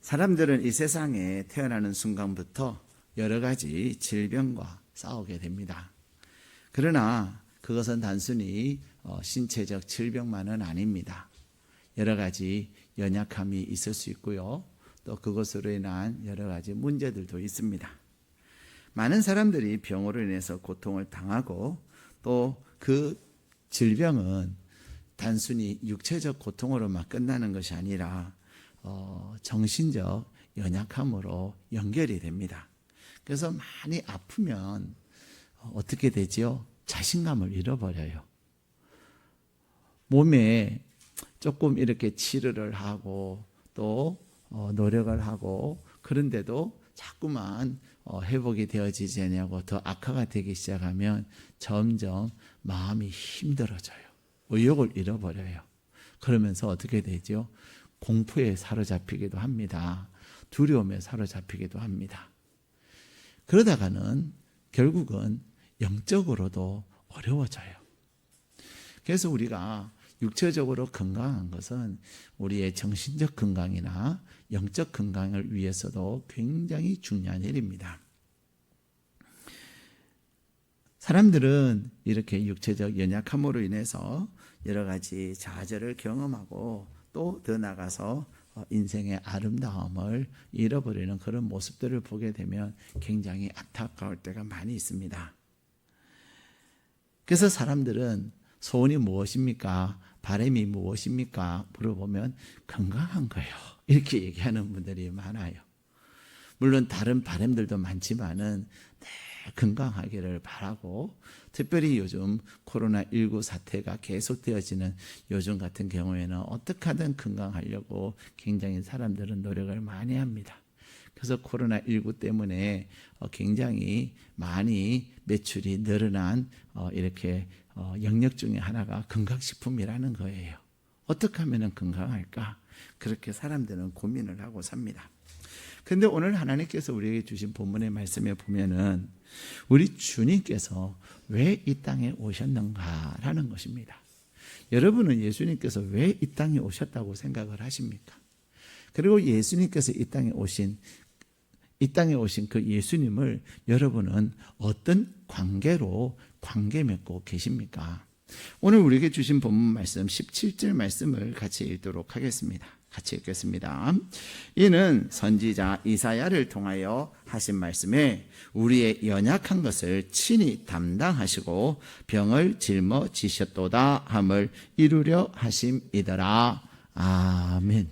사람들은 이 세상에 태어나는 순간부터 여러 가지 질병과 싸우게 됩니다. 그러나 그것은 단순히 신체적 질병만은 아닙니다. 여러 가지 연약함이 있을 수 있고요. 또 그것으로 인한 여러 가지 문제들도 있습니다. 많은 사람들이 병으로 인해서 고통을 당하고 또 그 질병은 단순히 육체적 고통으로만 끝나는 것이 아니라 정신적 연약함으로 연결이 됩니다. 그래서 많이 아프면 어떻게 되지요? 자신감을 잃어버려요. 몸에 조금 이렇게 치료를 하고 또 노력을 하고 그런데도 자꾸만 회복이 되어지지 않냐고 더 악화가 되기 시작하면 점점 마음이 힘들어져요. 의욕을 잃어버려요. 그러면서 어떻게 되죠? 공포에 사로잡히기도 합니다. 두려움에 사로잡히기도 합니다. 그러다가는 결국은 영적으로도 어려워져요. 그래서 우리가 육체적으로 건강한 것은 우리의 정신적 건강이나 영적 건강을 위해서도 굉장히 중요한 일입니다. 사람들은 이렇게 육체적 연약함으로 인해서 여러 가지 좌절을 경험하고 또 더 나아가서 인생의 아름다움을 잃어버리는 그런 모습들을 보게 되면 굉장히 안타까울 때가 많이 있습니다. 그래서 사람들은 소원이 무엇입니까? 바람이 무엇입니까? 물어보면 건강한 거예요. 이렇게 얘기하는 분들이 많아요. 물론 다른 바람들도 많지만은 건강하기를 바라고, 특별히 요즘 코로나19 사태가 계속되어지는 요즘 같은 경우에는 어떻게 하든 건강하려고 굉장히 사람들은 노력을 많이 합니다. 그래서 코로나19 때문에 굉장히 많이 매출이 늘어난 이렇게 영역 중에 하나가 건강식품이라는 거예요. 어떻게 하면 건강할까? 그렇게 사람들은 고민을 하고 삽니다. 그런데 오늘 하나님께서 우리에게 주신 본문의 말씀에 보면은 우리 주님께서 왜 이 땅에 오셨는가라는 것입니다. 여러분은 예수님께서 왜 이 땅에 오셨다고 생각을 하십니까? 그리고 예수님께서 이 땅에 오신 그 예수님을 여러분은 어떤 관계 맺고 계십니까? 오늘 우리에게 주신 본문 말씀 17절 말씀을 같이 읽도록 하겠습니다. 같이 읽겠습니다. 이는 선지자 이사야를 통하여 하신 말씀에 우리의 연약한 것을 친히 담당하시고 병을 짊어지셨도다 함을 이루려 하심이더라. 아멘.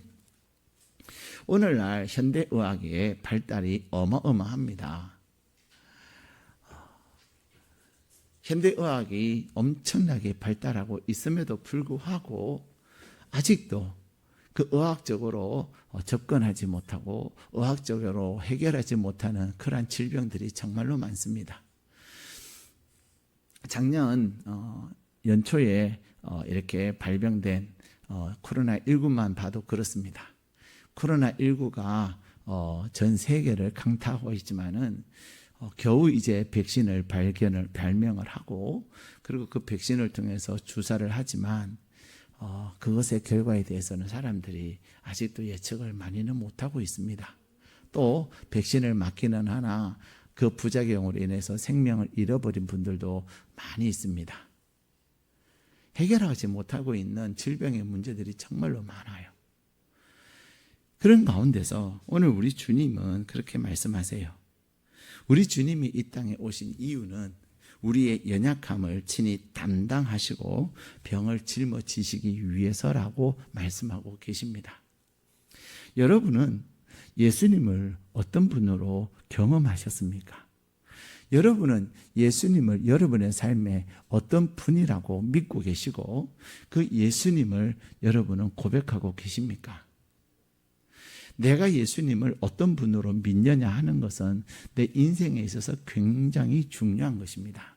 오늘날 현대의학의 발달이 어마어마합니다. 현대의학이 엄청나게 발달하고 있음에도 불구하고 아직도 그 의학적으로 접근하지 못하고 의학적으로 해결하지 못하는 그러한 질병들이 정말로 많습니다. 작년 연초에 이렇게 발병된 코로나19만 봐도 그렇습니다. 코로나19가 전 세계를 강타하고 있지만은 겨우 이제 백신을 발명을 하고 그리고 그 백신을 통해서 주사를 하지만 그것의 결과에 대해서는 사람들이 아직도 예측을 많이는 못하고 있습니다. 또 백신을 맞기는 하나 그 부작용으로 인해서 생명을 잃어버린 분들도 많이 있습니다. 해결하지 못하고 있는 질병의 문제들이 정말로 많아요. 그런 가운데서 오늘 우리 주님은 그렇게 말씀하세요. 우리 주님이 이 땅에 오신 이유는 우리의 연약함을 친히 담당하시고 병을 짊어지시기 위해서라고 말씀하고 계십니다. 여러분은 예수님을 어떤 분으로 경험하셨습니까? 여러분은 예수님을 여러분의 삶에 어떤 분이라고 믿고 계시고 그 예수님을 여러분은 고백하고 계십니까? 내가 예수님을 어떤 분으로 믿느냐 하는 것은 내 인생에 있어서 굉장히 중요한 것입니다.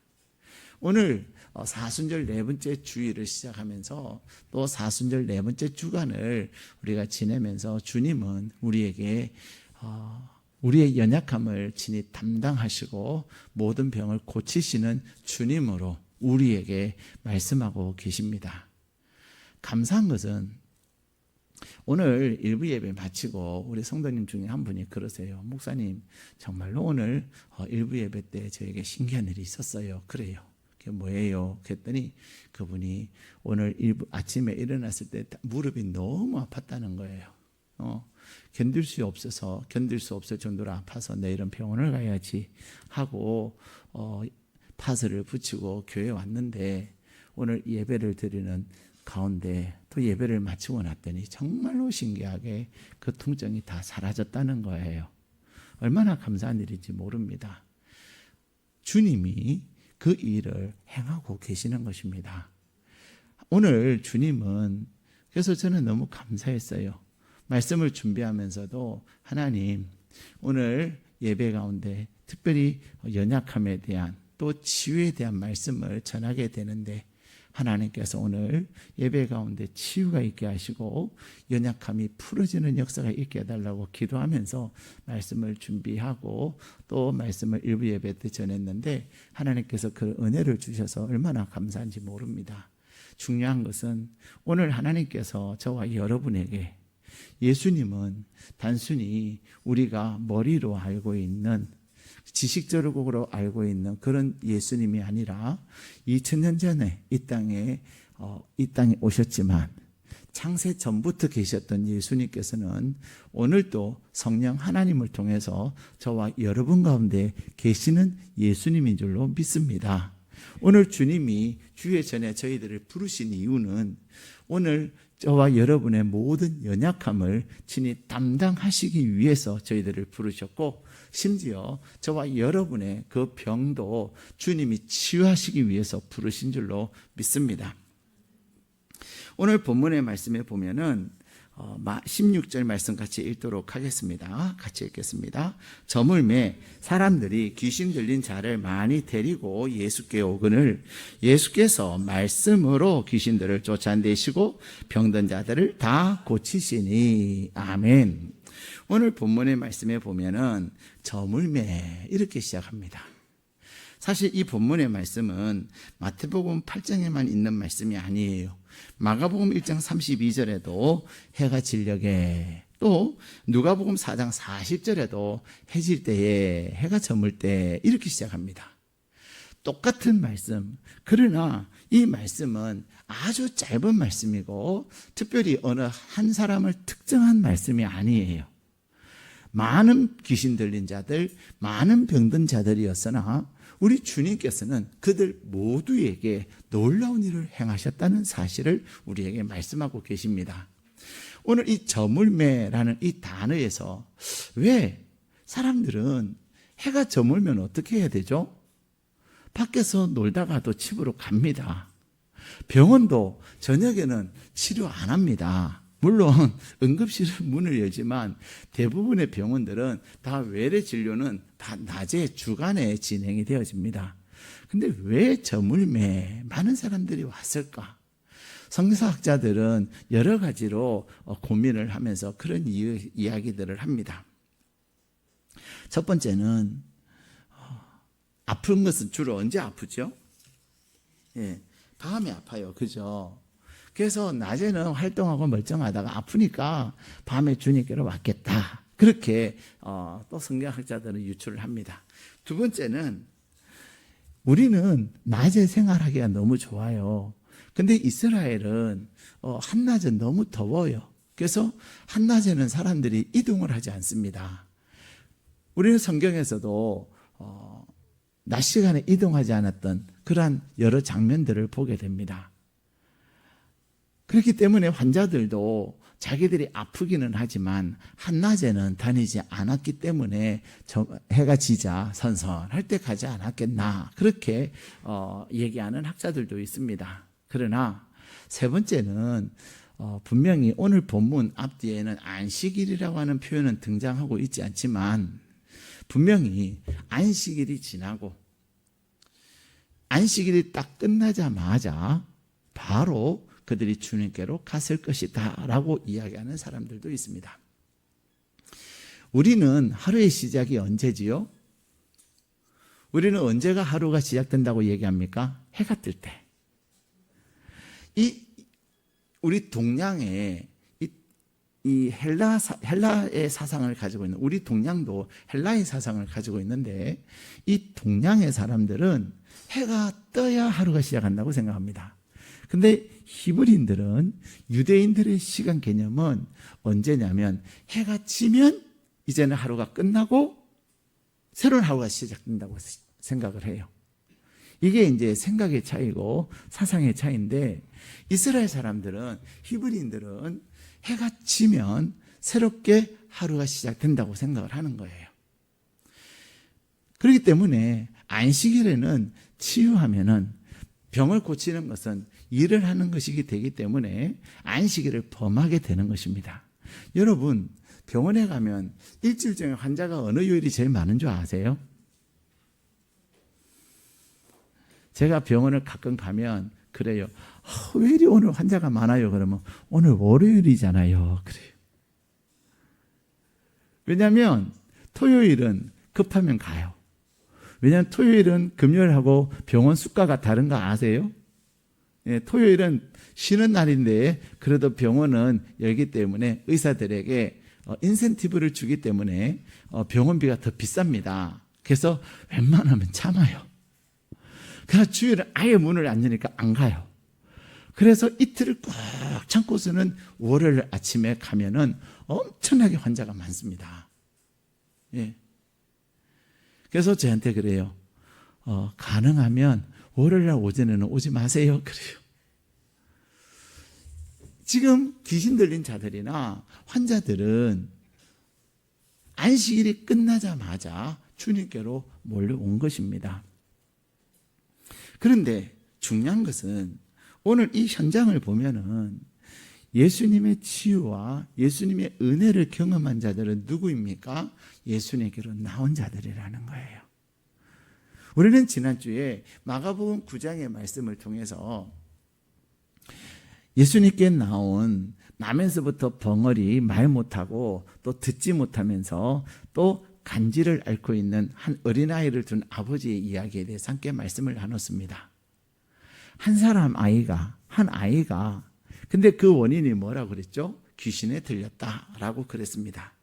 오늘 사순절 네 번째 주일을 시작하면서 또 사순절 네 번째 주간을 우리가 지내면서 주님은 우리에게 우리의 연약함을 친히 담당하시고 모든 병을 고치시는 주님으로 우리에게 말씀하고 계십니다. 감사한 것은 오늘 일부 예배 마치고 우리 성도님 중에 한 분이 그러세요. 목사님, 정말로 오늘 일부 예배 때 저에게 신기한 일이 있었어요. 그래요. 그게 뭐예요? 그랬더니 그분이 오늘 아침에 일어났을 때 무릎이 너무 아팠다는 거예요. 견딜 수 없을 정도로 아파서 내일은 병원을 가야지 하고 파스를 붙이고 교회에 왔는데, 오늘 예배를 드리는 가운데 또 예배를 마치고 났더니 정말로 신기하게 그 통증이 다 사라졌다는 거예요. 얼마나 감사한 일인지 모릅니다. 주님이 그 일을 행하고 계시는 것입니다. 오늘 주님은, 그래서 저는 너무 감사했어요. 말씀을 준비하면서도 하나님, 오늘 예배 가운데 특별히 연약함에 대한 또 치유에 대한 말씀을 전하게 되는데, 하나님께서 오늘 예배 가운데 치유가 있게 하시고 연약함이 풀어지는 역사가 있게 해달라고 기도하면서 말씀을 준비하고 또 말씀을 일부 예배 때 전했는데, 하나님께서 그 은혜를 주셔서 얼마나 감사한지 모릅니다. 중요한 것은 오늘 하나님께서 저와 여러분에게, 예수님은 단순히 우리가 머리로 알고 있는, 지식적으로 알고 있는 그런 예수님이 아니라 2000년 전에 이 땅에 오셨지만 창세 전부터 계셨던 예수님께서는 오늘도 성령 하나님을 통해서 저와 여러분 가운데 계시는 예수님인 줄로 믿습니다. 오늘 주님이 주의 전에 저희들을 부르신 이유는 오늘 저와 여러분의 모든 연약함을 친히 담당하시기 위해서 저희들을 부르셨고, 심지어 저와 여러분의 그 병도 주님이 치유하시기 위해서 부르신 줄로 믿습니다. 오늘 본문의 말씀에 보면은 16절 말씀 같이 읽도록 하겠습니다. 같이 읽겠습니다. 저물매 사람들이 귀신 들린 자를 많이 데리고 예수께 오거늘 예수께서 말씀으로 귀신들을 쫓아내시고 병든 자들을 다 고치시니. 아멘. 오늘 본문의 말씀에 보면은 저물매 이렇게 시작합니다. 사실 이 본문의 말씀은 마태복음 8장에만 있는 말씀이 아니에요. 마가복음 1장 32절에도 해가 지려게, 또 누가복음 4장 40절에도 해질 때에, 해가 저물 때 이렇게 시작합니다. 똑같은 말씀. 그러나 이 말씀은 아주 짧은 말씀이고 특별히 어느 한 사람을 특정한 말씀이 아니에요. 많은 귀신 들린 자들, 많은 병든 자들이었으나 우리 주님께서는 그들 모두에게 놀라운 일을 행하셨다는 사실을 우리에게 말씀하고 계십니다. 오늘 이 저물매라는 이 단어에서 왜 사람들은 해가 저물면 어떻게 해야 되죠? 밖에서 놀다가도 집으로 갑니다. 병원도 저녁에는 치료 안 합니다. 물론 응급실은 문을 열지만 대부분의 병원들은 다 외래 진료는 다 낮에 주간에 진행이 되어집니다. 근데 왜 저물매 많은 사람들이 왔을까? 성서학자들은 여러 가지로 고민을 하면서 그런 이야기들을 합니다. 첫 번째는 아픈 것은 주로 언제 아프죠? 밤에 아파요. 그죠? 그래서 낮에는 활동하고 멀쩡하다가 아프니까 밤에 주님께로 왔겠다. 그렇게 또 성경학자들은 유추를 합니다. 두 번째는 우리는 낮에 생활하기가 너무 좋아요. 근데 이스라엘은 한낮은 너무 더워요. 그래서 한낮에는 사람들이 이동을 하지 않습니다. 우리는 성경에서도 낮 시간에 이동하지 않았던 그러한 여러 장면들을 보게 됩니다. 그렇기 때문에 환자들도 자기들이 아프기는 하지만 한낮에는 다니지 않았기 때문에 해가 지자 선선할 때 가지 않았겠나, 그렇게 얘기하는 학자들도 있습니다. 그러나 세 번째는 분명히 오늘 본문 앞뒤에는 안식일이라고 하는 표현은 등장하고 있지 않지만 분명히 안식일이 지나고 안식일이 딱 끝나자마자 바로 그들이 주님께로 갔을 것이다 라고 이야기하는 사람들도 있습니다. 우리는 하루의 시작이 언제지요? 우리는 언제가 하루가 시작된다고 얘기합니까? 해가 뜰 때. 우리 동양에 이 헬라의 사상을 가지고 있는, 우리 동양도 헬라의 사상을 가지고 있는데, 이 동양의 사람들은 해가 떠야 하루가 시작한다고 생각합니다. 근데 히브리인들은, 유대인들의 시간 개념은 언제냐면 해가 지면 이제는 하루가 끝나고 새로운 하루가 시작된다고 생각을 해요. 이게 이제 생각의 차이고 사상의 차이인데, 이스라엘 사람들은, 히브리인들은 해가 지면 새롭게 하루가 시작된다고 생각을 하는 거예요. 그렇기 때문에 안식일에는 치유하면은, 병을 고치는 것은 일을 하는 것이기 되기 때문에 안식일을 범하게 되는 것입니다. 여러분, 병원에 가면 일주일 중에 환자가 어느 요일이 제일 많은 줄 아세요? 제가 병원을 가끔 가면 그래요. 왜 이리 오늘 환자가 많아요? 그러면 오늘 월요일이잖아요. 그래요. 왜냐하면 토요일은 급하면 가요. 왜냐하면 토요일은 금요일하고 병원 수가가 다른 거 아세요? 예, 토요일은 쉬는 날인데 그래도 병원은 열기 때문에 의사들에게 인센티브를 주기 때문에 병원비가 더 비쌉니다. 그래서 웬만하면 참아요. 그래서 주일은 아예 문을 안 여니까 안 가요. 그래서 이틀을 꽉 참고서는 월요일 아침에 가면은 엄청나게 환자가 많습니다. 예. 그래서 저한테 그래요. 가능하면 월요일날 오전에는 오지 마세요. 그래요. 지금 귀신 들린 자들이나 환자들은 안식일이 끝나자마자 주님께로 몰려온 것입니다. 그런데 중요한 것은 오늘 이 현장을 보면은 예수님의 치유와 예수님의 은혜를 경험한 자들은 누구입니까? 예수님께로 나온 자들이라는 거예요. 우리는 지난주에 마가복음 9장의 말씀을 통해서 예수님께 나온 나면서부터 벙어리 말 못하고 또 듣지 못하면서 또 간지를 앓고 있는 한 어린아이를 둔 아버지의 이야기에 대해서 함께 말씀을 나눴습니다. 한 아이가 근데 그 원인이 뭐라고 그랬죠? 귀신에 들렸다라고 그랬습니다.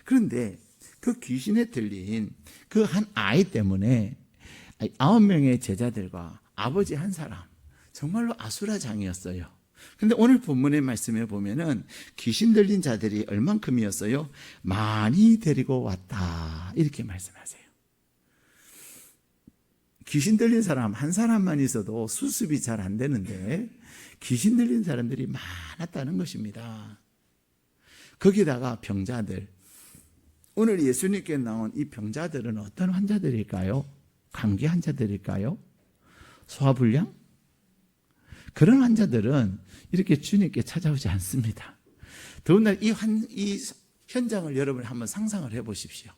그런데 그 귀신에 들린 그 한 아이 때문에 9명의 제자들과 아버지 한 사람, 정말로 아수라장이었어요. 근데 오늘 본문의 말씀에 보면은 귀신 들린 자들이 얼만큼이었어요? 많이 데리고 왔다, 이렇게 말씀하세요. 귀신 들린 사람 한 사람만 있어도 수습이 잘 안 되는데 귀신 들린 사람들이 많았다는 것입니다. 거기다가 병자들, 오늘 예수님께 나온 이 병자들은 어떤 환자들일까요? 감기 환자들일까요? 소화불량? 그런 환자들은 이렇게 주님께 찾아오지 않습니다. 더군다나 이 현장을 여러분 한번 상상을 해보십시오.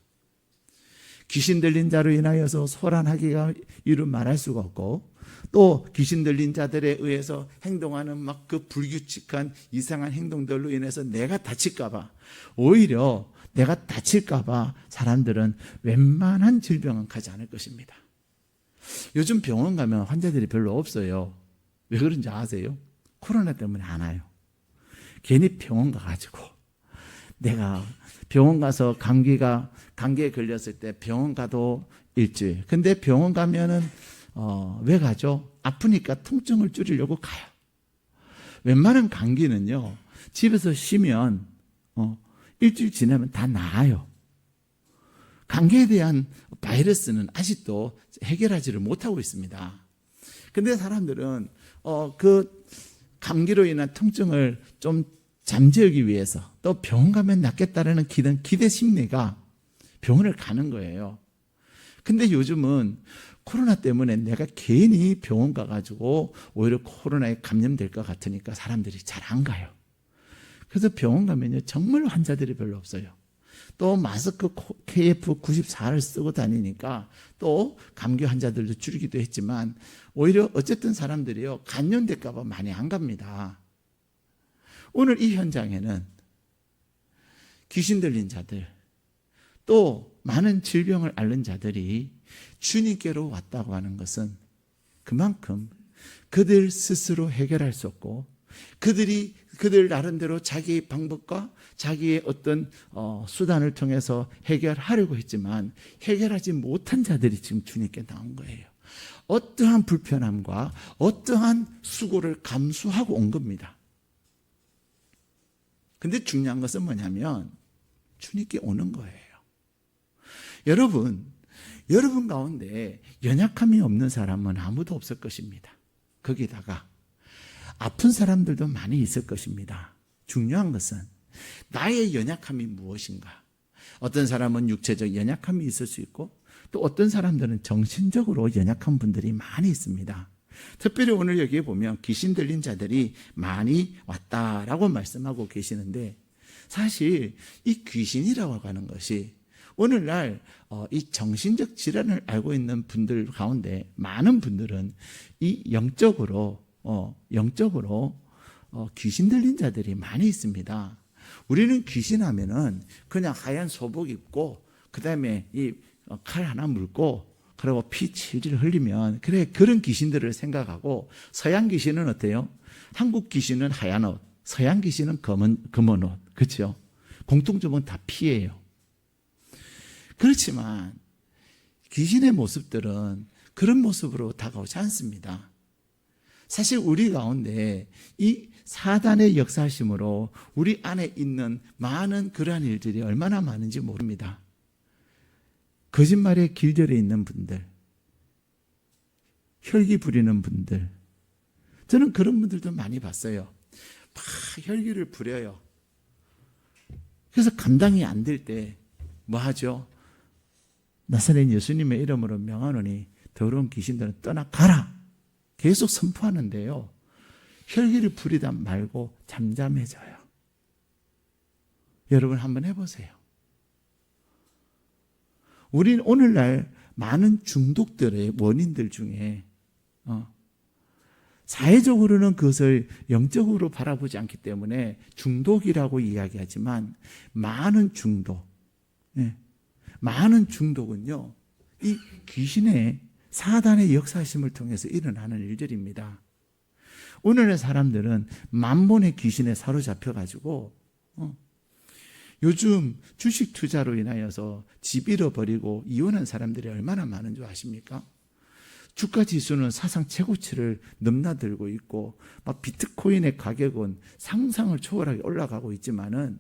귀신 들린 자로 인하여서 소란하기가 이루 말할 수가 없고, 또 귀신 들린 자들에 의해서 행동하는 막 그 불규칙한 이상한 행동들로 인해서 내가 다칠까봐, 오히려 내가 다칠까봐 사람들은 웬만한 질병은 가지 않을 것입니다. 요즘 병원 가면 환자들이 별로 없어요. 왜 그런지 아세요? 코로나 때문에 안 와요. 괜히 병원 가가지고, 내가 병원 가서 감기에 걸렸을 때 병원 가도 일주일. 근데 병원 가면은 왜 가죠? 아프니까 통증을 줄이려고 가요. 웬만한 감기는요, 집에서 쉬면 일주일 지나면 다 나아요. 감기에 대한 바이러스는 아직도 해결하지를 못하고 있습니다. 근데 사람들은 그 감기로 인한 통증을 좀 잠재우기 위해서, 또 병원 가면 낫겠다라는 기대 심리가 병원을 가는 거예요. 근데 요즘은 코로나 때문에 내가 괜히 병원 가가지고 오히려 코로나에 감염될 것 같으니까 사람들이 잘 안 가요. 그래서 병원 가면요, 정말 환자들이 별로 없어요. 또 마스크 KF94를 쓰고 다니니까 또 감기 환자들도 줄이기도 했지만, 오히려 어쨌든 사람들이요, 감염될까 봐 많이 안 갑니다. 오늘 이 현장에는 귀신 들린 자들, 또 많은 질병을 앓는 자들이 주님께로 왔다고 하는 것은 그만큼 그들 스스로 해결할 수 없고, 그들이 그들 나름대로 자기 방법과 자기의 어떤 수단을 통해서 해결하려고 했지만 해결하지 못한 자들이 지금 주님께 나온 거예요. 어떠한 불편함과 어떠한 수고를 감수하고 온 겁니다. 근데 중요한 것은 뭐냐면 주님께 오는 거예요. 여러분 가운데 연약함이 없는 사람은 아무도 없을 것입니다. 거기다가 아픈 사람들도 많이 있을 것입니다. 중요한 것은 나의 연약함이 무엇인가? 어떤 사람은 육체적 연약함이 있을 수 있고 또 어떤 사람들은 정신적으로 연약한 분들이 많이 있습니다. 특별히 오늘 여기에 보면 귀신 들린 자들이 많이 왔다라고 말씀하고 계시는데 사실 이 귀신이라고 하는 것이 오늘날 이 정신적 질환을 앓고 있는 분들 가운데 많은 분들은 이 영적으로 귀신 들린 자들이 많이 있습니다. 우리는 귀신하면은 그냥 하얀 소복 입고 그 다음에 이 칼 하나 물고 그리고 피 질질 흘리면 그래 그런 귀신들을 생각하고 서양 귀신은 어때요? 한국 귀신은 하얀 옷, 서양 귀신은 검은 옷, 그렇죠? 공통점은 다 피예요. 그렇지만 귀신의 모습들은 그런 모습으로 다가오지 않습니다. 사실 우리 가운데 이 사단의 역사심으로 우리 안에 있는 많은 그러한 일들이 얼마나 많은지 모릅니다. 거짓말의 길들에 있는 분들, 혈기 부리는 분들, 저는 그런 분들도 많이 봤어요. 막 혈기를 부려요. 그래서 감당이 안 될 때 뭐 하죠? 나사렛 예수님의 이름으로 명하노니 더러운 귀신들은 떠나가라. 계속 선포하는데요. 혈기를 부리다 말고 잠잠해져요. 여러분 한번 해보세요. 우리는 오늘날 많은 중독들의 원인들 중에 사회적으로는 그것을 영적으로 바라보지 않기 때문에 중독이라고 이야기하지만 많은 중독은요, 이 귀신의 사단의 역사심을 통해서 일어나는 일들입니다. 오늘의 사람들은 만본의 귀신에 사로잡혀가지고 요즘 주식 투자로 인하여서 집 잃어버리고 이혼한 사람들이 얼마나 많은 줄 아십니까? 주가 지수는 사상 최고치를 넘나들고 있고 막 비트코인의 가격은 상상을 초월하게 올라가고 있지만은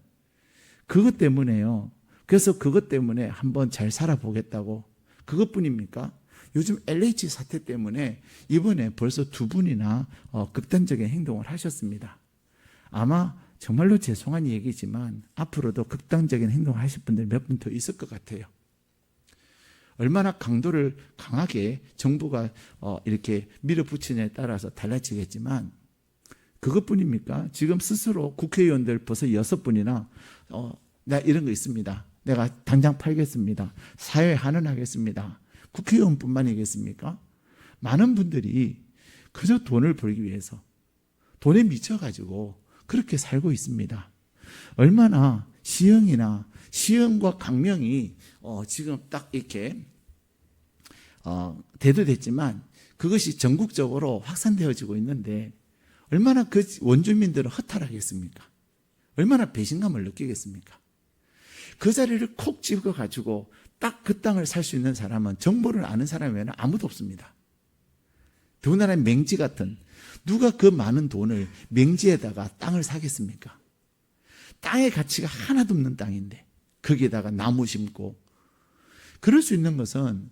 그것 때문에요. 그래서 그것 때문에 한번 잘 살아보겠다고 그것뿐입니까? 요즘 LH 사태 때문에 이번에 벌써 2분이나 극단적인 행동을 하셨습니다. 아마 정말로 죄송한 얘기지만 앞으로도 극단적인 행동을 하실 분들 몇 분 더 있을 것 같아요. 얼마나 강도를 강하게 정부가 이렇게 밀어붙이냐에 따라서 달라지겠지만 그것뿐입니까? 지금 스스로 국회의원들 벌써 6분이나 나 이런 거 있습니다. 내가 당장 팔겠습니다. 사회 환원하겠습니다. 국회의원뿐만이겠습니까? 많은 분들이 그저 돈을 벌기 위해서 돈에 미쳐가지고 그렇게 살고 있습니다. 얼마나 시형과 강명이 지금 딱 이렇게 대두됐지만 그것이 전국적으로 확산되어지고 있는데 얼마나 그 원주민들은 허탈하겠습니까? 얼마나 배신감을 느끼겠습니까? 그 자리를 콕 집어가지고 딱 그 땅을 살 수 있는 사람은 정보를 아는 사람 외에는 아무도 없습니다. 더군다나 맹지 같은 누가 그 많은 돈을 맹지에다가 땅을 사겠습니까? 땅의 가치가 하나도 없는 땅인데 거기에다가 나무 심고 그럴 수 있는 것은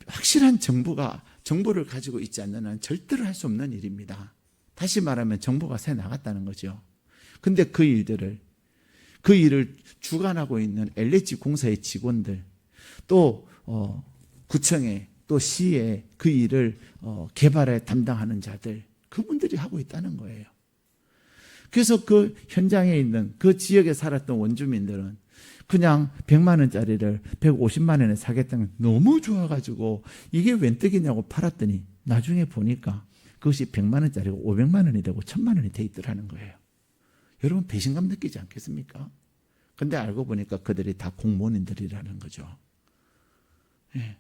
확실한 정보를 가지고 있지 않는 한 절대로 할 수 없는 일입니다. 다시 말하면 정보가 새 나갔다는 거죠. 근데 그 일을 주관하고 있는 LH 공사의 직원들 또 구청에 또 시에 그 일을 개발에 담당하는 자들 그분들이 하고 있다는 거예요. 그래서 그 현장에 있는 그 지역에 살았던 원주민들은 그냥 100만 원짜리를 150만 원에 사겠다는 너무 좋아가지고 이게 웬 떡이냐고 팔았더니 나중에 보니까 그것이 100만 원짜리가 500만 원이 되고 1000만 원이 돼 있더라는 거예요. 여러분 배신감 느끼지 않겠습니까? 근데 알고 보니까 그들이 다 공무원인들이라는 거죠. 예.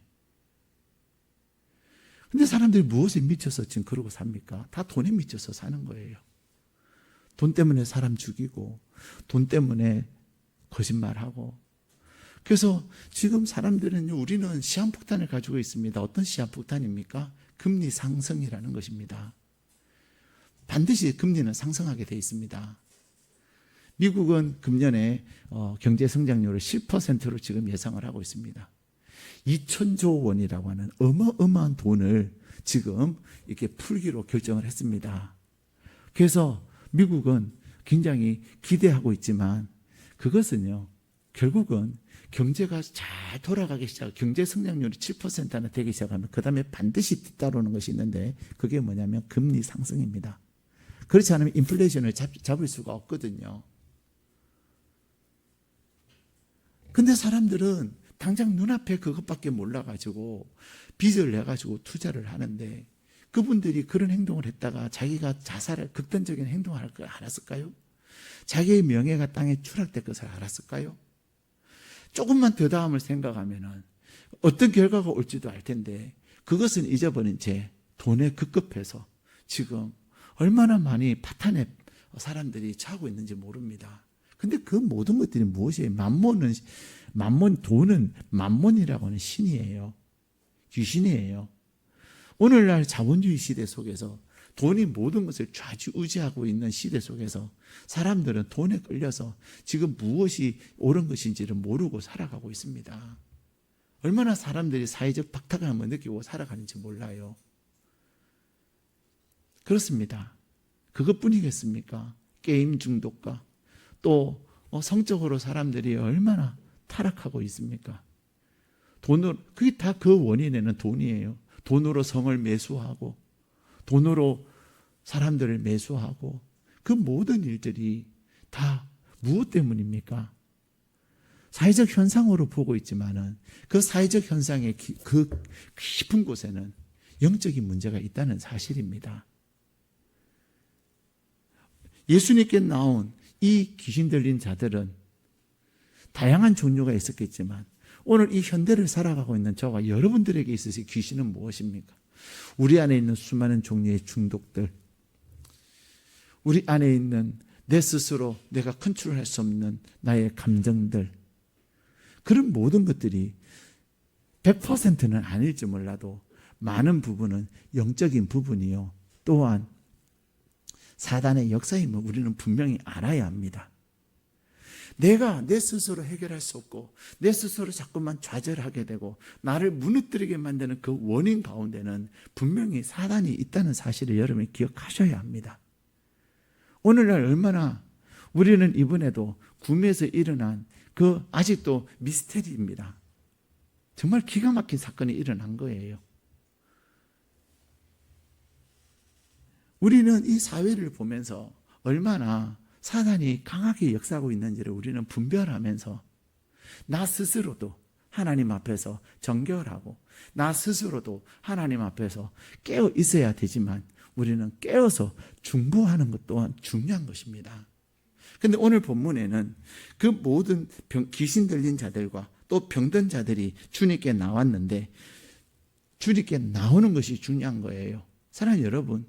근데 사람들이 무엇에 미쳐서 지금 그러고 삽니까? 다 돈에 미쳐서 사는 거예요. 돈 때문에 사람 죽이고 돈 때문에 거짓말하고. 그래서 지금 사람들은 우리는 시한폭탄을 가지고 있습니다. 어떤 시한폭탄입니까? 금리 상승이라는 것입니다. 반드시 금리는 상승하게 되어 있습니다. 미국은 금년에 경제 성장률을 10%로 지금 예상을 하고 있습니다. 2천조 원이라고 하는 어마어마한 돈을 지금 이렇게 풀기로 결정을 했습니다. 그래서 미국은 굉장히 기대하고 있지만 그것은요, 결국은 경제가 잘 돌아가기 시작, 경제 성장률이 7%나 되기 시작하면 그 다음에 반드시 뒤따르는 것이 있는데 그게 뭐냐면 금리 상승입니다. 그렇지 않으면 인플레이션을 잡을 수가 없거든요. 근데 사람들은 당장 눈앞에 그것밖에 몰라가지고 빚을 내가지고 투자를 하는데 그분들이 그런 행동을 했다가 자기가 자살할 극단적인 행동을 할 걸 알았을까요? 자기의 명예가 땅에 추락될 것을 알았을까요? 조금만 더 다음을 생각하면은 어떤 결과가 올지도 알 텐데 그것은 잊어버린 채 돈에 급급해서 지금 얼마나 많이 파탄에 사람들이 처하고 있는지 모릅니다. 근데 그 모든 것들이 무엇이에요? 돈은 만몬이라고 하는 신이에요. 귀신이에요. 오늘날 자본주의 시대 속에서 돈이 모든 것을 좌지우지하고 있는 시대 속에서 사람들은 돈에 끌려서 지금 무엇이 옳은 것인지를 모르고 살아가고 있습니다. 얼마나 사람들이 사회적 박탈감을 느끼고 살아가는지 몰라요. 그렇습니다. 그것뿐이겠습니까? 게임 중독과 또 성적으로 사람들이 얼마나 타락하고 있습니까? 돈으로, 그게 다 그 원인에는 돈이에요. 돈으로 성을 매수하고 돈으로 사람들을 매수하고 그 모든 일들이 다 무엇 때문입니까? 사회적 현상으로 보고 있지만은 그 사회적 현상의 그 깊은 곳에는 영적인 문제가 있다는 사실입니다. 예수님께 나온 이 귀신 들린 자들은 다양한 종류가 있었겠지만 오늘 이 현대를 살아가고 있는 저와 여러분들에게 있어서 귀신은 무엇입니까? 우리 안에 있는 수많은 종류의 중독들, 우리 안에 있는 내 스스로 내가 컨트롤할 수 없는 나의 감정들, 그런 모든 것들이 100%는 아닐지 몰라도 많은 부분은 영적인 부분이요, 또한 사단의 역사임을 우리는 분명히 알아야 합니다. 내가 내 스스로 해결할 수 없고 내 스스로 자꾸만 좌절하게 되고 나를 무너뜨리게 만드는 그 원인 가운데는 분명히 사단이 있다는 사실을 여러분이 기억하셔야 합니다. 오늘날 얼마나 우리는 이번에도 구미에서 일어난 그 아직도 미스테리입니다. 정말 기가 막힌 사건이 일어난 거예요. 우리는 이 사회를 보면서 얼마나 사단이 강하게 역사하고 있는지를 우리는 분별하면서 나 스스로도 하나님 앞에서 정결하고 나 스스로도 하나님 앞에서 깨어 있어야 되지만 우리는 깨어서 중보하는 것 또한 중요한 것입니다. 그런데 오늘 본문에는 그 모든 귀신 들린 자들과 또 병든 자들이 주님께 나왔는데 주님께 나오는 것이 중요한 거예요. 사랑하는 여러분,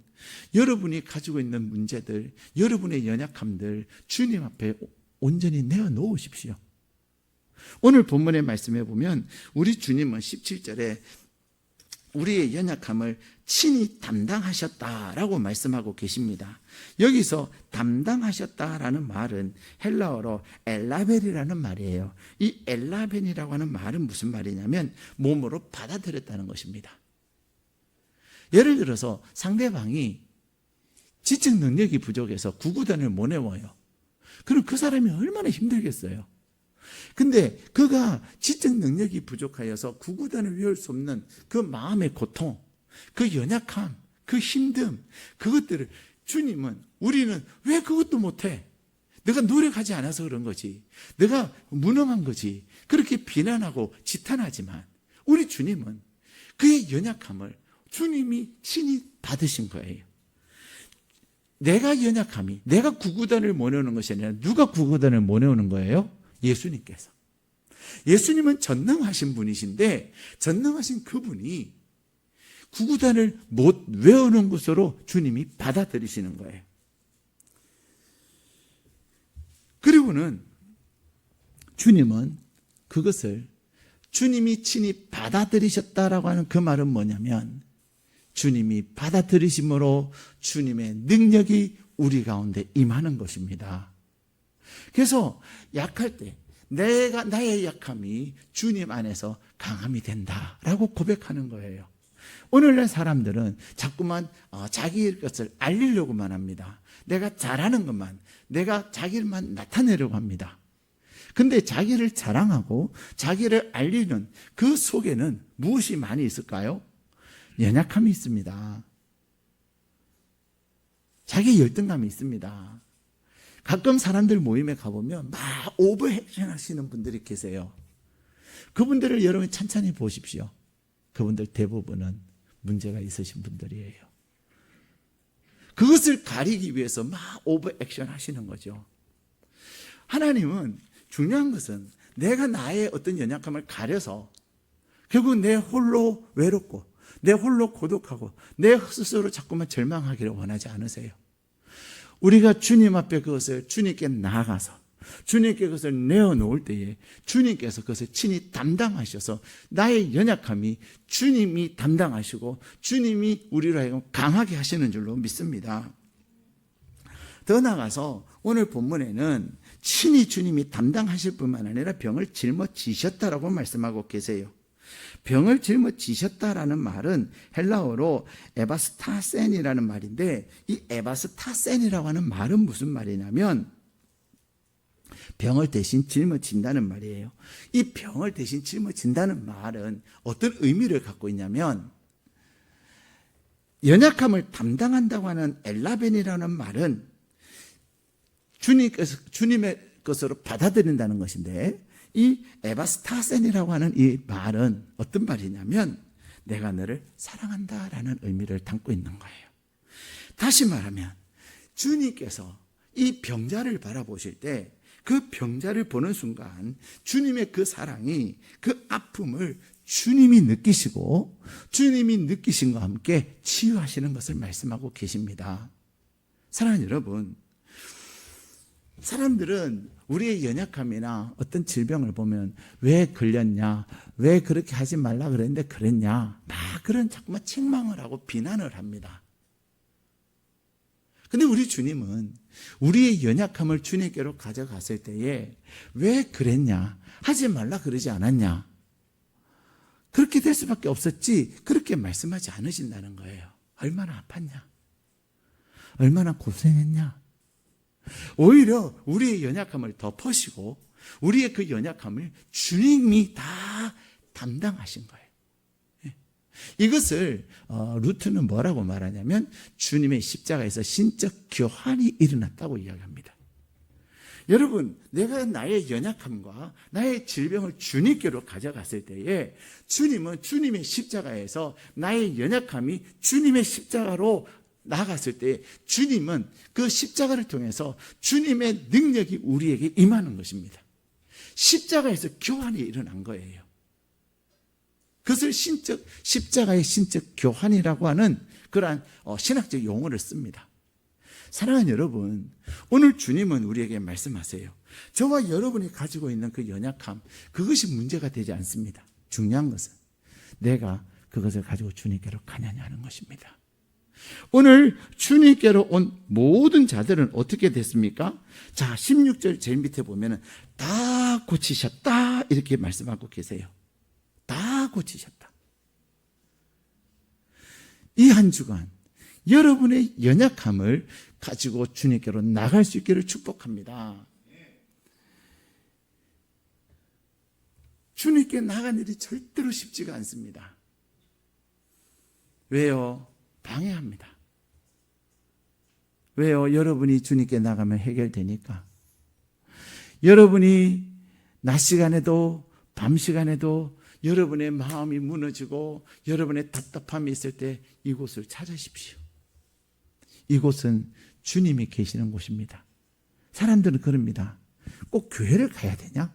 여러분이 가지고 있는 문제들, 여러분의 연약함들 주님 앞에 온전히 내어놓으십시오. 오늘 본문의 말씀에 보면 우리 주님은 17절에 우리의 연약함을 친히 담당하셨다라고 말씀하고 계십니다. 여기서 담당하셨다라는 말은 헬라어로 엘라벨이라는 말이에요. 이 엘라벨이라고 하는 말은 무슨 말이냐면 몸으로 받아들였다는 것입니다. 예를 들어서 상대방이 지적 능력이 부족해서 구구단을 못 외워요. 그럼 그 사람이 얼마나 힘들겠어요. 근데 그가 지적 능력이 부족하여서 구구단을 외울 수 없는 그 마음의 고통, 그 연약함, 그 힘듦, 그것들을 주님은 우리는 왜 그것도 못해? 내가 노력하지 않아서 그런 거지. 내가 무능한 거지. 그렇게 비난하고 지탄하지만 우리 주님은 그의 연약함을 주님이 친히 받으신 거예요. 내가 연약함이, 내가 구구단을 못 외우는 것이 아니라 누가 구구단을 못 외우는 거예요? 예수님께서. 예수님은 전능하신 분이신데 전능하신 그분이 구구단을 못 외우는 것으로 주님이 받아들이시는 거예요. 주님은 그것을 주님이 친히 받아들이셨다라고 하는 그 말은 뭐냐면 주님이 받아들이심으로 주님의 능력이 우리 가운데 임하는 것입니다. 그래서 약할 때 나의 약함이 주님 안에서 강함이 된다라고 고백하는 거예요. 오늘날 사람들은 자꾸만 자기 것을 알리려고만 합니다. 내가 잘하는 것만, 내가 자기만 나타내려고 합니다. 근데 자기를 자랑하고 자기를 알리는 그 속에는 무엇이 많이 있을까요? 연약함이 있습니다. 자기 열등감이 있습니다. 가끔 사람들 모임에 가보면 막 오버액션 하시는 분들이 계세요. 그분들을 여러분이 찬찬히 보십시오. 그분들 대부분은 문제가 있으신 분들이에요. 그것을 가리기 위해서 막 오버액션 하시는 거죠. 하나님은 중요한 것은 내가 나의 어떤 연약함을 가려서 결국 내 홀로 외롭고 내 홀로 고독하고 내 스스로 자꾸만 절망하기를 원하지 않으세요. 우리가 주님 앞에 그것을 주님께 나아가서 주님께 그것을 내어놓을 때에 주님께서 그것을 친히 담당하셔서 나의 연약함이 주님이 담당하시고 주님이 우리로 하여금 강하게 하시는 줄로 믿습니다. 더 나아가서 오늘 본문에는 친히 주님이 담당하실 뿐만 아니라 병을 짊어지셨다라고 말씀하고 계세요. 병을 짊어지셨다라는 말은 헬라어로 에바스타센이라는 말인데 이 에바스타센이라고 하는 말은 무슨 말이냐면 병을 대신 짊어진다는 말이에요. 이 병을 대신 짊어진다는 말은 어떤 의미를 갖고 있냐면 연약함을 담당한다고 하는 엘라벤이라는 말은 주님의 것으로 받아들인다는 것인데 이 에바스타센이라고 하는 이 말은 어떤 말이냐면 내가 너를 사랑한다라는 의미를 담고 있는 거예요. 다시 말하면 주님께서 이 병자를 바라보실 때 그 병자를 보는 순간 주님의 그 사랑이 그 아픔을 주님이 느끼시고 주님이 느끼신과 함께 치유하시는 것을 말씀하고 계십니다. 사랑하는 여러분, 사람들은 우리의 연약함이나 어떤 질병을 보면 왜 걸렸냐, 왜 그렇게 하지 말라 그랬는데 그랬냐, 막 그런 자꾸만 책망을 하고 비난을 합니다. 근데 우리 주님은 우리의 연약함을 주님께로 가져갔을 때에 왜 그랬냐, 하지 말라 그러지 않았냐, 그렇게 될 수밖에 없었지 그렇게 말씀하지 않으신다는 거예요. 얼마나 아팠냐, 얼마나 고생했냐. 오히려 우리의 연약함을 덮으시고 우리의 그 연약함을 주님이 다 담당하신 거예요. 이것을 루트는 뭐라고 말하냐면 주님의 십자가에서 신적 교환이 일어났다고 이야기합니다. 여러분, 내가 나의 연약함과 나의 질병을 주님께로 가져갔을 때에 주님은 주님의 십자가에서 나의 연약함이 주님의 십자가로 나아갔을 때 주님은 그 십자가를 통해서 주님의 능력이 우리에게 임하는 것입니다. 십자가에서 교환이 일어난 거예요. 그것을 십자가의 신적 교환이라고 하는 그러한 신학적 용어를 씁니다. 사랑하는 여러분, 오늘 주님은 우리에게 말씀하세요. 저와 여러분이 가지고 있는 그 연약함, 그것이 문제가 되지 않습니다. 중요한 것은 내가 그것을 가지고 주님께로 가느냐 하는 것입니다. 오늘 주님께로 온 모든 자들은 어떻게 됐습니까? 자, 16절 제일 밑에 보면은 다 고치셨다 이렇게 말씀하고 계세요. 다 고치셨다. 이 한 주간 여러분의 연약함을 가지고 주님께로 나갈 수 있기를 축복합니다. 주님께 나간 일이 절대로 쉽지가 않습니다. 왜요? 방해합니다. 왜요? 여러분이 주님께 나가면 해결되니까. 여러분이 낮 시간에도 밤 시간에도 여러분의 마음이 무너지고 여러분의 답답함이 있을 때 이곳을 찾으십시오. 이곳은 주님이 계시는 곳입니다. 사람들은 그럽니다. 꼭 교회를 가야 되냐?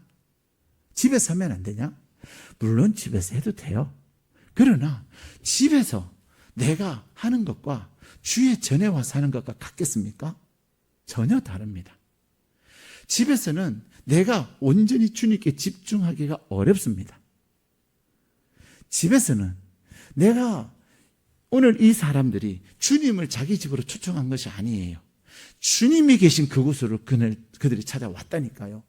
집에서 하면 안 되냐? 물론 집에서 해도 돼요. 그러나 집에서 내가 하는 것과 주의 전에 와서 하는 것과 같겠습니까? 전혀 다릅니다. 집에서는 내가 온전히 주님께 집중하기가 어렵습니다. 집에서는 내가 오늘 이 사람들이 주님을 자기 집으로 초청한 것이 아니에요. 주님이 계신 그곳으로 그들이 찾아왔다니까요.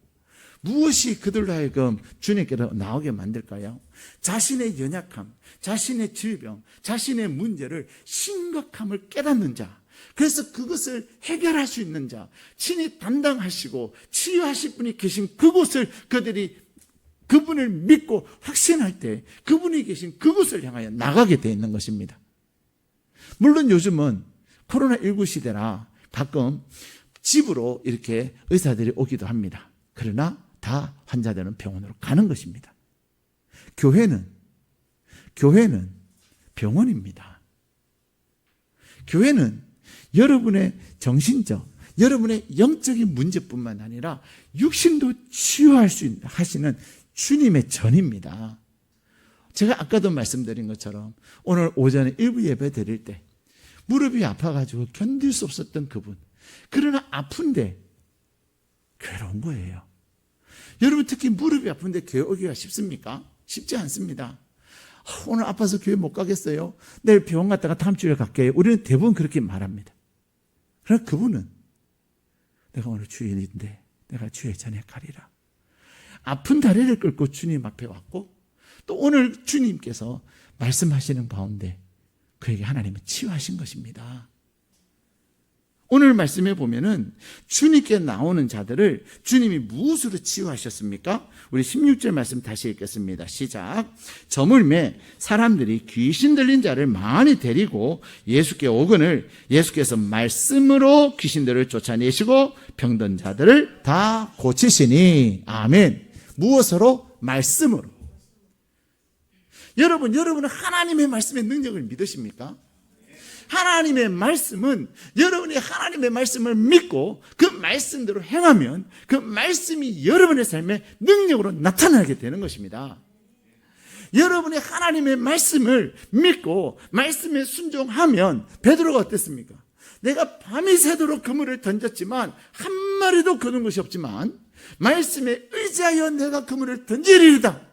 무엇이 그들로 하여금 주님께로 나오게 만들까요? 자신의 연약함, 자신의 질병, 자신의 문제를 심각함을 깨닫는 자, 그래서 그것을 해결할 수 있는 자, 친히 담당하시고 치유하실 분이 계신 그곳을 그분을 믿고 확신할 때 그분이 계신 그곳을 향하여 나가게 되어 있는 것입니다. 물론 요즘은 코로나19 시대라 가끔 집으로 이렇게 의사들이 오기도 합니다. 그러나 다 환자들은 병원으로 가는 것입니다. 교회는 병원입니다. 교회는 여러분의 정신적, 여러분의 영적인 문제뿐만 아니라 육신도 치유할 수 하시는 주님의 전입니다. 제가 아까도 말씀드린 것처럼 오늘 오전에 일부 예배 드릴 때 무릎이 아파가지고 견딜 수 없었던 그분, 그러나 아픈데 괴로운 거예요. 여러분 특히 무릎이 아픈데 교회 오기가 쉽습니까? 쉽지 않습니다. 오늘 아파서 교회 못 가겠어요. 내일 병원 갔다가 다음 주에 갈게요. 우리는 대부분 그렇게 말합니다. 그러나 그분은 내가 오늘 주일인데 내가 주의 전에 가리라. 아픈 다리를 끌고 주님 앞에 왔고 또 오늘 주님께서 말씀하시는 가운데 그에게 하나님은 치유하신 것입니다. 오늘 말씀에 보면은 주님께 나오는 자들을 주님이 무엇으로 치유하셨습니까? 우리 16절 말씀 다시 읽겠습니다. 시작. 저물매 사람들이 귀신 들린 자를 많이 데리고 예수께 오거늘 예수께서 말씀으로 귀신들을 쫓아내시고 병든 자들을 다 고치시니. 아멘. 무엇으로? 말씀으로. 여러분은 하나님의 말씀의 능력을 믿으십니까? 하나님의 말씀은 여러분이 하나님의 말씀을 믿고 그 말씀대로 행하면 그 말씀이 여러분의 삶에 능력으로 나타나게 되는 것입니다. 여러분이 하나님의 말씀을 믿고 말씀에 순종하면 베드로가 어땠습니까? 내가 밤이 새도록 그물을 던졌지만 한 마리도 거둔 것이 없지만 말씀에 의지하여 내가 그물을 던지리이다.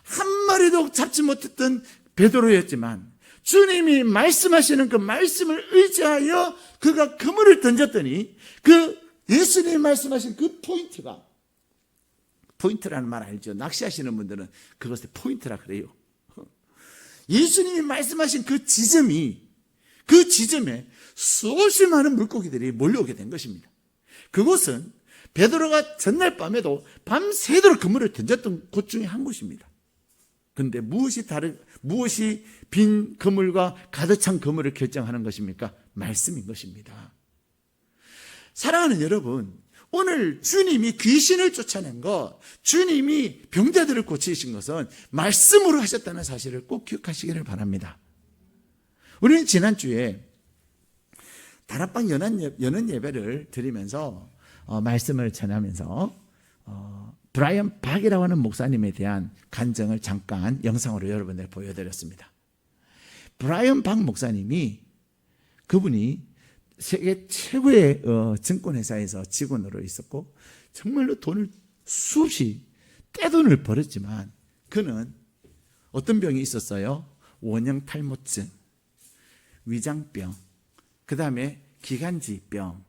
한 마리도 잡지 못했던 베드로였지만 주님이 말씀하시는 그 말씀을 의지하여 그가 그물을 던졌더니 그 예수님이 말씀하신 그 포인트라는 말 알죠? 낚시하시는 분들은 그것을 포인트라 그래요. 예수님이 말씀하신 그 지점에 수없이 많은 물고기들이 몰려오게 된 것입니다. 그곳은 베드로가 전날 밤에도 밤새도록 그물을 던졌던 곳 중에 한 곳입니다. 그런데 무엇이 빈 그물과 가득 찬 그물을 결정하는 것입니까? 말씀인 것입니다. 사랑하는 여러분, 오늘 주님이 귀신을 쫓아낸 것, 주님이 병자들을 고치신 것은 말씀으로 하셨다는 사실을 꼭 기억하시기를 바랍니다. 우리는 지난주에 다락방 연은 예배를 드리면서 말씀을 전하면서 브라이언 박이라고 하는 목사님에 대한 간증을 잠깐 영상으로 여러분들 보여드렸습니다. 브라이언 박 목사님이 그분이 세계 최고의 증권회사에서 직원으로 있었고 정말로 돈을 수없이 떼돈을 벌었지만 그는 어떤 병이 있었어요? 원형 탈모증, 위장병, 그 다음에 기관지병,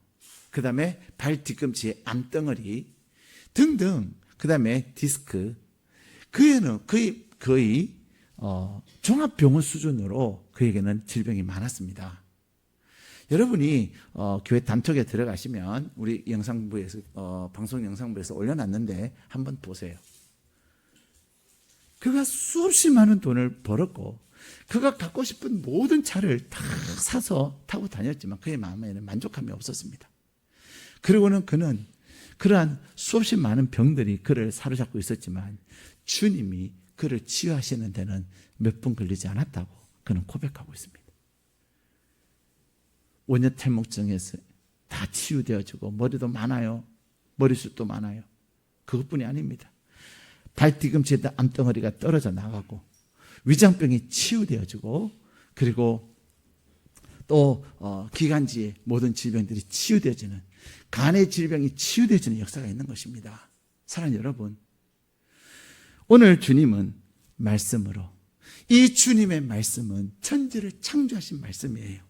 그 다음에 발 뒤꿈치에 암덩어리 등등, 그 다음에 디스크. 그에는 거의 종합병원 수준으로 그에게는 질병이 많았습니다. 여러분이 교회 단톡에 들어가시면 우리 영상부에서 방송 영상부에서 올려놨는데 한번 보세요. 그가 수없이 많은 돈을 벌었고 그가 갖고 싶은 모든 차를 다 사서 타고 다녔지만 그의 마음에는 만족함이 없었습니다. 그리고는 그는 그러한 수없이 많은 병들이 그를 사로잡고 있었지만 주님이 그를 치유하시는 데는 몇 분 걸리지 않았다고 그는 고백하고 있습니다. 원형 탈모증에서 다 치유되어지고 머리도 많아요. 머리숱도 많아요. 그것뿐이 아닙니다. 발 뒤꿈치에다 암덩어리가 떨어져 나가고 위장병이 치유되어지고 그리고 또 기관지의 모든 질병들이 치유되어지는 간의 질병이 치유되어지는 역사가 있는 것입니다. 사랑하는 여러분, 오늘 주님은 말씀으로, 이 주님의 말씀은 천지를 창조하신 말씀이에요.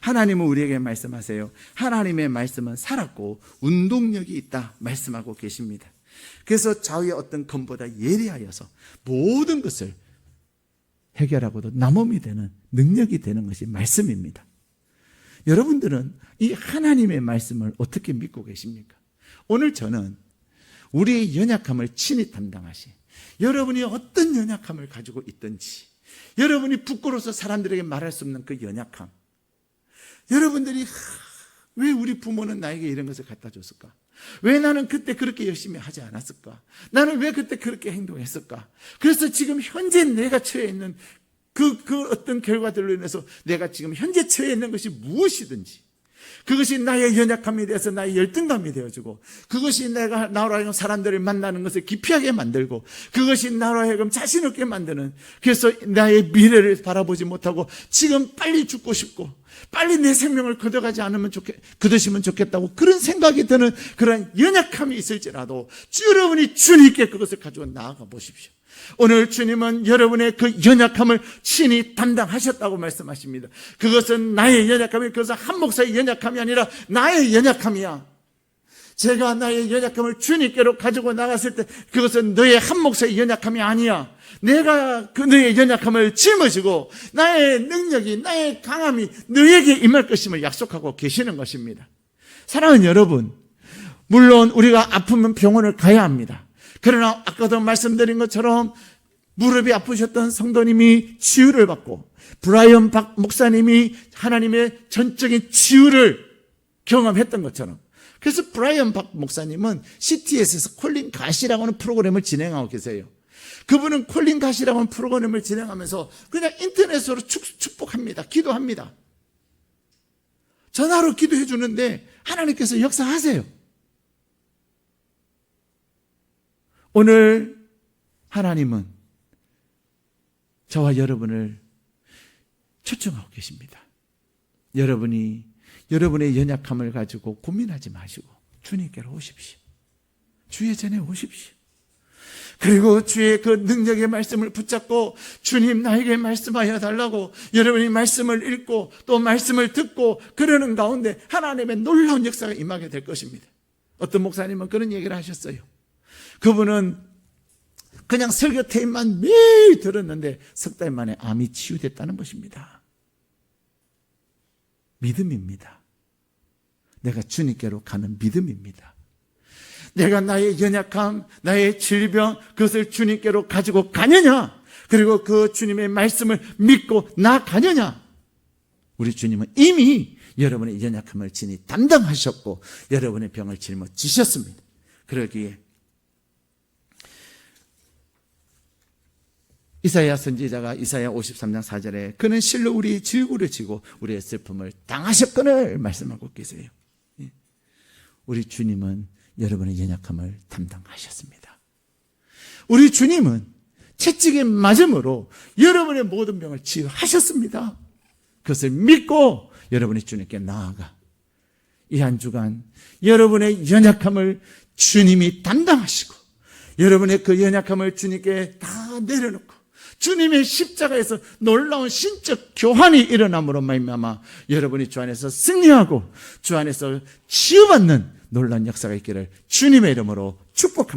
하나님은 우리에게 말씀하세요. 하나님의 말씀은 살았고 운동력이 있다 말씀하고 계십니다. 그래서 좌우의 어떤 검보다 예리하여서 모든 것을 해결하고도 남음이 되는 능력이 되는 것이 말씀입니다. 여러분들은 이 하나님의 말씀을 어떻게 믿고 계십니까? 오늘 저는 우리의 연약함을 친히 담당하시, 여러분이 어떤 연약함을 가지고 있든지, 여러분이 부끄러워서 사람들에게 말할 수 없는 그 연약함, 여러분들이 왜 우리 부모는 나에게 이런 것을 갖다 줬을까? 왜 나는 그때 그렇게 열심히 하지 않았을까? 나는 왜 그때 그렇게 행동했을까? 그래서 지금 현재 내가 처해 있는 그 어떤 결과들로 인해서 내가 지금 현재 처해 있는 것이 무엇이든지, 그것이 나의 연약함이 되어서 나의 열등감이 되어지고, 그것이 내가 나로 하여금 사람들을 만나는 것을 기피하게 만들고, 그것이 나로 하여금 자신 없게 만드는, 그래서 나의 미래를 바라보지 못하고 지금 빨리 죽고 싶고 빨리 내 생명을 거두시면 좋겠다고 그런 생각이 드는 그런 연약함이 있을지라도 여러분이 주님께 그것을 가지고 나아가 보십시오. 오늘 주님은 여러분의 그 연약함을 친히 담당하셨다고 말씀하십니다. 그것은 나의 연약함이, 그것은 한 목사의 연약함이 아니라 나의 연약함이야. 제가 나의 연약함을 주님께로 가지고 나갔을 때 그것은 너의 한 목사의 연약함이 아니야. 내가 그 너의 연약함을 짊어지고 나의 능력이, 나의 강함이 너에게 임할 것임을 약속하고 계시는 것입니다. 사랑하는 여러분, 물론 우리가 아프면 병원을 가야 합니다. 그러나 아까도 말씀드린 것처럼 무릎이 아프셨던 성도님이 치유를 받고, 브라이언 박 목사님이 하나님의 전적인 치유를 경험했던 것처럼, 그래서 브라이언 박 목사님은 CTS에서 콜린 가시라고 하는 프로그램을 진행하고 계세요. 그분은 콜린 가시라고 하는 프로그램을 진행하면서 그냥 인터넷으로 축복합니다. 기도합니다. 전화로 기도해 주는데 하나님께서 역사하세요. 오늘 하나님은 저와 여러분을 초청하고 계십니다. 여러분이 여러분의 연약함을 가지고 고민하지 마시고 주님께로 오십시오. 주의 전에 오십시오. 그리고 주의 그 능력의 말씀을 붙잡고 주님 나에게 말씀하여 달라고 여러분이 말씀을 읽고 또 말씀을 듣고 그러는 가운데 하나님의 놀라운 역사가 임하게 될 것입니다. 어떤 목사님은 그런 얘기를 하셨어요. 그분은 그냥 설교 테이프만 매일 들었는데 석 달 만에 암이 치유됐다는 것입니다. 믿음입니다. 내가 주님께로 가는 믿음입니다. 내가 나의 연약함, 나의 질병, 그것을 주님께로 가지고 가느냐, 그리고 그 주님의 말씀을 믿고 나가느냐. 우리 주님은 이미 여러분의 연약함을 친히 담당하셨고 여러분의 병을 짊어지셨습니다. 그러기에 이사야 선지자가 이사야 53장 4절에 그는 실로 우리의 질구를 지고 우리의 슬픔을 당하셨거늘 말씀하고 계세요. 우리 주님은 여러분의 연약함을 담당하셨습니다. 우리 주님은 채찍에 맞음으로 여러분의 모든 병을 치유하셨습니다. 그것을 믿고 여러분이 주님께 나아가 이 한 주간 여러분의 연약함을 주님이 담당하시고 여러분의 그 연약함을 주님께 다 내려놓고 주님의 십자가에서 놀라운 신적 교환이 일어남으로 말미암아 여러분이 주 안에서 승리하고 주 안에서 치유받는 놀라운 역사가 있기를 주님의 이름으로 축복합니다.